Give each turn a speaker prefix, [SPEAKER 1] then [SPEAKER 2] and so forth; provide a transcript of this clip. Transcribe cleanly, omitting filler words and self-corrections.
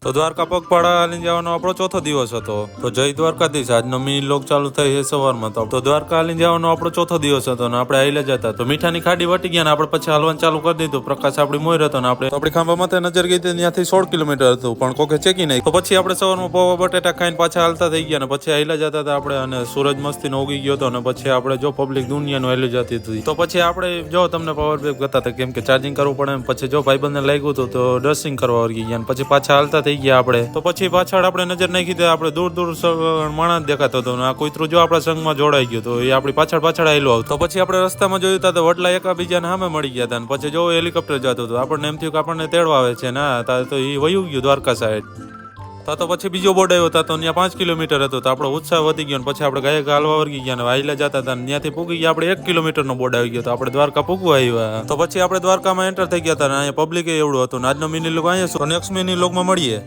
[SPEAKER 1] તો દ્વારકા પગપાળા હાલીને જવાનો આપણો ચોથો દિવસ હતો. તો જય દ્વારકાધીશ. આજનો મિની લોક ચાલુ થઈ છે સવારમાં. તો દ્વારકા હાલીને જવાનો આપણો ચોથો દિવસ હતો ને આપણે હાઈલે જતા. તો મીઠાની ખાડી વટી ગયા ને આપણે પછી હાલવાનું ચાલુ કરી દીધું. પ્રકાશ આપણી મોર હતો ને આપણી ખાંભામાં નજર ગઈ ત્યાંથી 16 કિલોમીટર હતું, પણ કોકે ચેકી નહીં. તો પછી આપણે સવારમાં પૌવા બટેટા ખાઈને પાછા હાલતા થઈ ગયા ને પછી હાઈલા જતા હતા આપણે. અને સૂરજ મસ્તીનો ઉગી ગયો હતો ને પછી આપણે જો પબ્લિક દુનિયાનું હાલી જતી હતી. તો પછી આપણે જો તમને પાવર બેક કરતા હતા, કેમ કે ચાર્જિંગ કરવું પડે એમ. પછી જો ભાઈબંધને લાગ્યું હતું તો ડ્રેસિંગ કરવા વળગી ગયા પછી પાછા હાલતા થઈ ગયા આપણે. તો પછી પાછળ આપણે નજર નાખી દે, આપણે દૂર દૂર માણસ દેખાતો હતો ને આ કૂતરું જો આપણા સંઘમાં જોડાઈ ગયું તો એ આપણી પાછળ આવેલો આવતો. તો પછી આપણે રસ્તામાં જોયું હતા તો વડલા એકાબીજાને સામે મળી ગયા હતા. પછી જો હેલિકોપ્ટર જતું હતું, આપણને એમ થયું કે આપણને તેડવા આવે છે ના, તો એ વયું ગયું દ્વારકા સાઈડ. તો પછી બીજો બોર્ડ આવ્યો હતો, તો ત્યાં 5 કિલોમીટર હતો. તો આપણો ઉત્સાહ વધી ગયો. પછી આપણે ગાયક હાલવા વર્ગી ગયા ને વાઈલા જતા હતા. ત્યાંથી પૂગી ગયા આપણે 1 કિલોમીટરનો બોર્ડ આવી ગયો. તો આપણે દ્વારકા પૂગવા આવ્યા. તો પછી આપણે દ્વારકામાં એન્ટર થઈ ગયા હતા. અહીંયા પબ્લિક એવડું હતું. આજનો મિની લોક અહીંયા નેક્સ્ટ મિની લોકમાં મળીએ.